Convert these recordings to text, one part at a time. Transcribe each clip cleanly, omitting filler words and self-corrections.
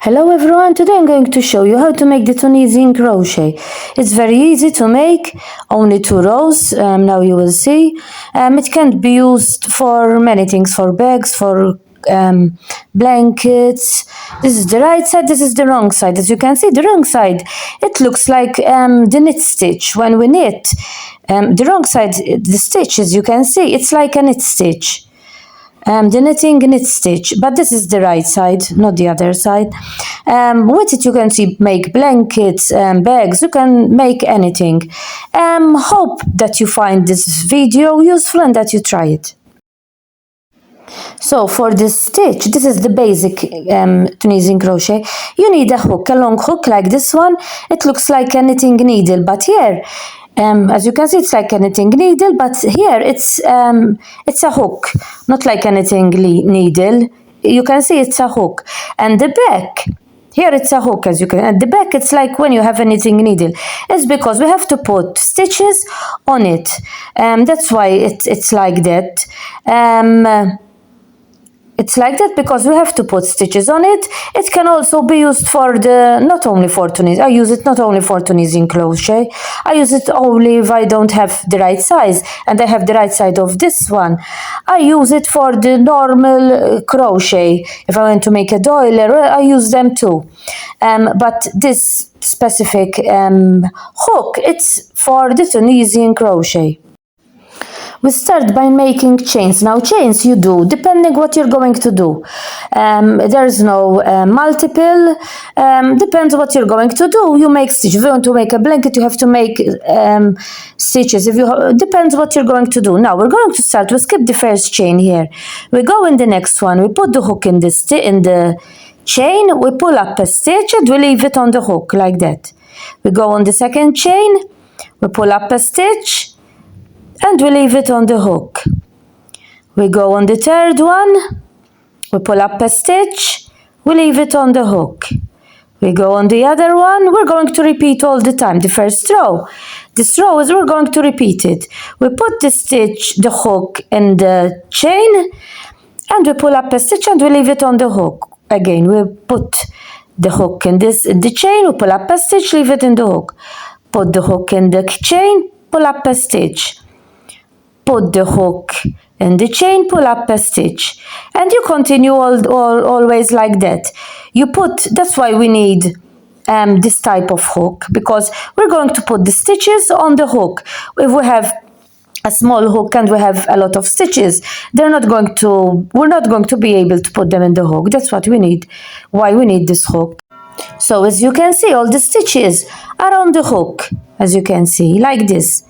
Hello everyone, today I'm going to show you how to make the Tunisian crochet. It's very easy to make, only 2 rows, now you will see. It can be used for many things, for bags, for blankets. This is the right side, this is the wrong side. As you can see, the wrong side, it looks like the knit stitch. When we knit, the wrong side, the stitch, as you can see, it's like a knit stitch. The knitting knit stitch, but this is the right side, not the other side. With it you can see make blankets, bags, you can make anything. Hope that you find this video useful and that you try it. So for this stitch, this is the basic Tunisian crochet. You need a hook, a long hook like this one. It looks like a knitting needle, but here as you can see, it's like a knitting needle, but here it's a hook, not like a knitting needle. You can see it's a hook. And the back, here it's a hook, as you can. At the back, it's like when you have a knitting needle. It's because we have to put stitches on it. That's why it's like that. It's like that because we have to put stitches on it. It can also be used for not only for Tunisian. I use it not only for Tunisian crochet. I use it only if I don't have the right size and I have the right side of this one. I use it for the normal crochet. If I want to make a doiler, I use them too. But this specific hook, it's for the Tunisian crochet. We start by making chains. Now chains you do depending what you're going to do. There's no multiple, depends what you're going to do. You make stitches. If you want to make a blanket, you have to make stitches. Depends what you're going to do. Now we're going to start. We skip the first chain here. We go in the next one. We put the hook in the chain. We pull up a stitch and we leave it on the hook like that. We go on the second chain. We pull up a stitch and we leave it on the hook. We go on the third one, we pull up a stitch, we leave it on the hook. We go on the other one, we're going to repeat all the time, the first row. This row is we're going to repeat it. We put the hook in the chain, and we pull up a stitch and we leave it on the hook. Again, we put the hook in the chain, we pull up a stitch, leave it in the hook. Put the hook in the chain, pull up a stitch. Put the hook in the chain, pull up a stitch, and you continue always like that. That's why we need this type of hook, because we're going to put the stitches on the hook. If we have a small hook and we have a lot of stitches, we're not going to be able to put them in the hook. That's what we need, why we need this hook. So as you can see, all the stitches are on the hook, as you can see, like this.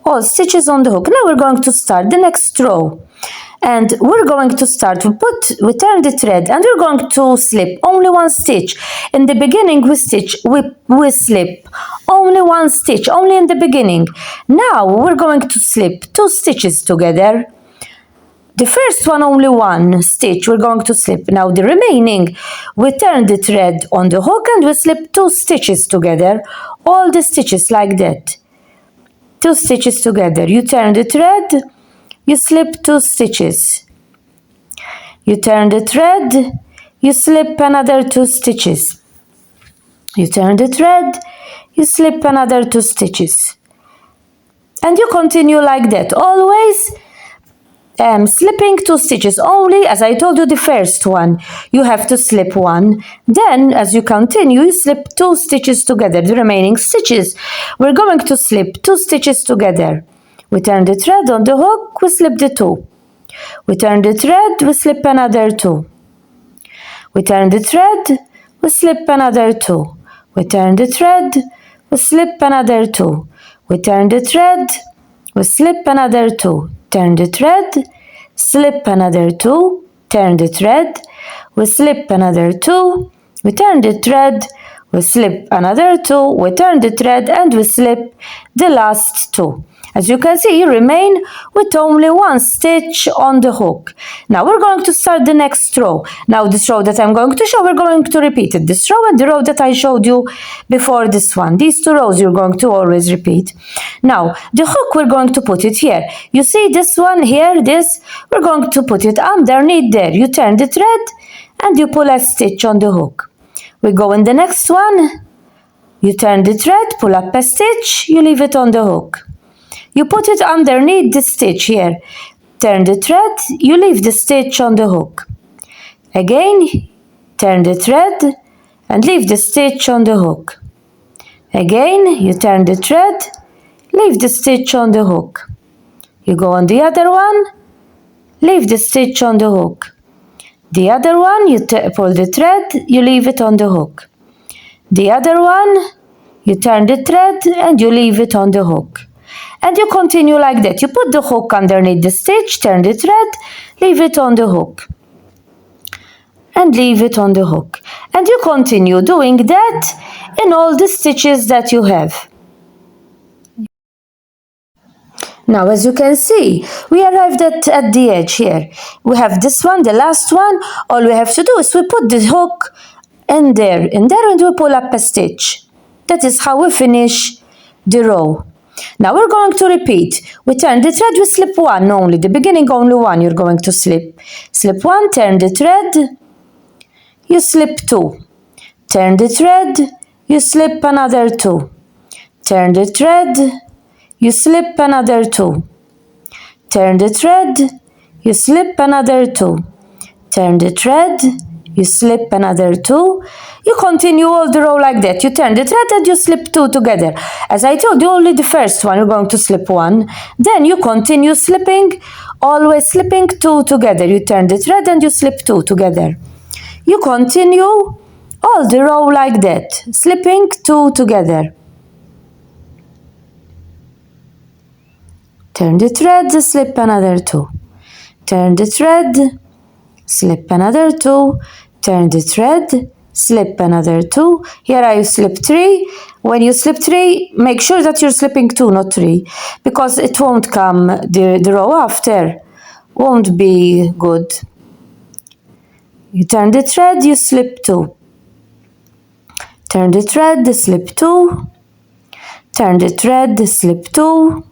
All stitches on the hook. Now we're going to start the next row, and we're going to start. We turn the thread and we're going to slip only one stitch. In the beginning we slip only one stitch, only in the beginning. Now we're going to slip 2 stitches together. The first one, only 1 stitch we're going to slip. Now the remaining, we turn the thread on the hook and we slip 2 stitches together. All the stitches like that. 2 stitches together. You turn the thread, you slip 2 stitches. You turn the thread, you slip another 2 stitches. You turn the thread, you slip another 2 stitches. And you continue like that, always slipping 2 stitches. Only, as I told you, the first one, you have to slip 1. Then, as you continue, you slip 2 stitches together. The remaining stitches, we're going to slip 2 stitches together. We turn the thread on the hook, we slip the 2. We turn the thread, we slip another 2. We turn the thread, we slip another 2. We turn the thread, we slip another 2. We turn the thread, we slip another 2. Turn the thread, slip another 2, turn the thread, we slip another 2, we turn the thread, we slip another 2, we turn the thread and we slip the last 2. As you can see, you remain with only 1 stitch on the hook. Now we're going to start the next row. Now this row that I'm going to show, we're going to repeat it. This row and the row that I showed you before this one. These 2 rows you're going to always repeat. Now the hook, we're going to put it here. You see this one here, we're going to put it underneath there. You turn the thread and you pull a stitch on the hook. We go in the next one. You turn the thread, pull up a stitch, you leave it on the hook. You put it underneath the stitch here. Turn the thread, you leave the stitch on the hook. Again, turn the thread and leave the stitch on the hook. Again, you turn the thread, leave the stitch on the hook. You go on the other one, leave the stitch on the hook. The other one, you pull the thread, you leave it on the hook. The other one, you turn the thread and you leave it on the hook. And you continue like that. You put the hook underneath the stitch, turn the thread, leave it on the hook. And leave it on the hook. And you continue doing that in all the stitches that you have. Now, as you can see, we arrived at the edge here. We have this one, the last one. All we have to do is we put the hook in there, and we pull up a stitch. That is how we finish the row. Now we're going to repeat. We turn the thread, we slip one only. The beginning only one you're going to slip. Slip one, turn the thread, you slip two. Turn the thread, you slip another two. Turn the thread, you slip another two. Turn the thread, you slip another two. Turn the thread, you slip another two. You continue all the row like that. You turn the thread and you slip two together. As I told you, only the first one you're going to slip one. Then you continue slipping, always slipping two together. You turn the thread and you slip two together. You continue all the row like that, slipping two together. Turn the thread, slip another two. Turn the thread, slip another two. Turn the thread, slip another two. Here I slip three. When you slip three, make sure that you're slipping two, not three, because it won't come, the row after won't be good. You turn the thread, you slip two. Turn the thread, slip two. Turn the thread, slip two.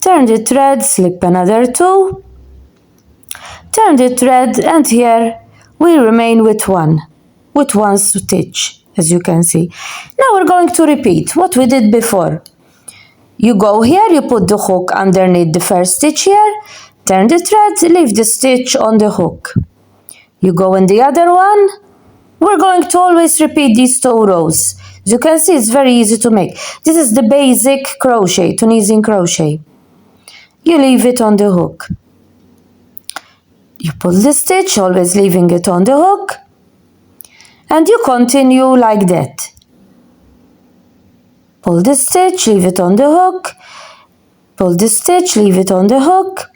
Turn the thread, slip another two. Turn the thread, and here we remain with one stitch, as you can see. Now we're going to repeat what we did before. You go here, you put the hook underneath the first stitch here, turn the thread, leave the stitch on the hook. You go in the other one. We're going to always repeat these two rows. As you can see, it's very easy to make. This is the basic crochet, Tunisian crochet. You leave it on the hook. You pull the stitch, always leaving it on the hook. And you continue like that. Pull the stitch, leave it on the hook. Pull the stitch, leave it on the hook.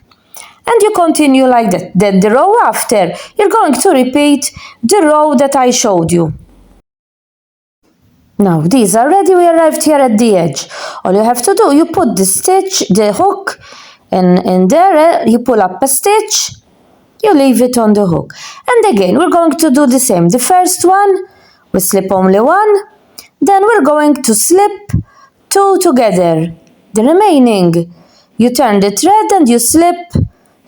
And you continue like that. Then the row after, you're going to repeat the row that I showed you. Now these are ready. We arrived here at the edge. All you have to do, you put the stitch, the hook in there, you pull up a stitch, you leave it on the hook. And again, we're going to do the same. The first one, we slip only one. Then we're going to slip two together. The remaining, you turn the thread and you slip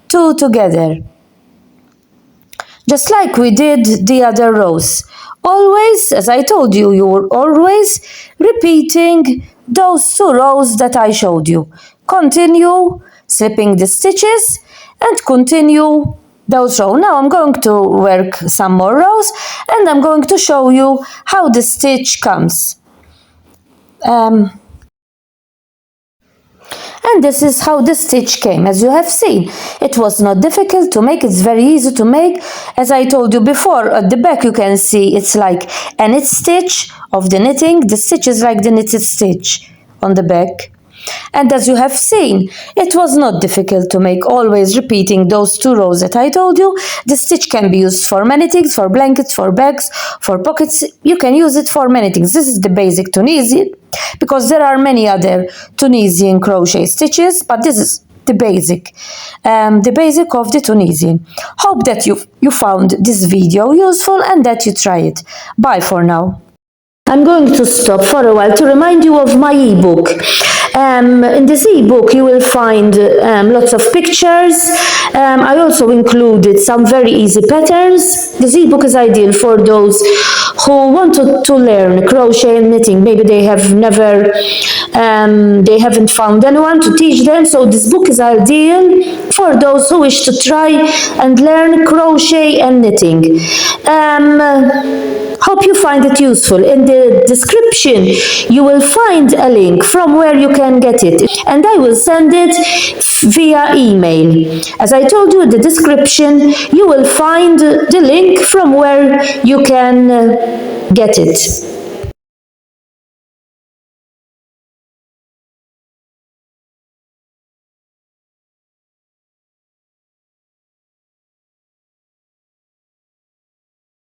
two together. Just like we did the other rows. Always, as I told you, you're always repeating those two rows that I showed you. Continue slipping the stitches and continue those rows. Now I'm going to work some more rows and I'm going to show you how the stitch comes. And this is how the stitch came. As you have seen, it was not difficult to make. It's very easy to make. As I told you before, at the back you can see it's like a knit stitch of the knitting. The stitch is like the knitted stitch on the back. And as you have seen, it was not difficult to make, always repeating those two rows that I told you. The stitch can be used for many things, for blankets, for bags, for pockets. You can use it for many things. This is the basic Tunisian, because there are many other Tunisian crochet stitches, but this is the basic of the Tunisian. Hope that you found this video useful and that you try it. Bye for now. I'm going to stop for a while to remind you of my ebook. In this ebook you will find lots of pictures. I also included some very easy patterns. This ebook is ideal for those who want to learn crochet and knitting. Maybe they haven't found anyone to teach them, so this book is ideal for those who wish to try and learn crochet and knitting. Hope you find it useful. In the description you will find a link from where you can get it, and I will send it via email. As I told you, in the description you will find the link from where you can get it.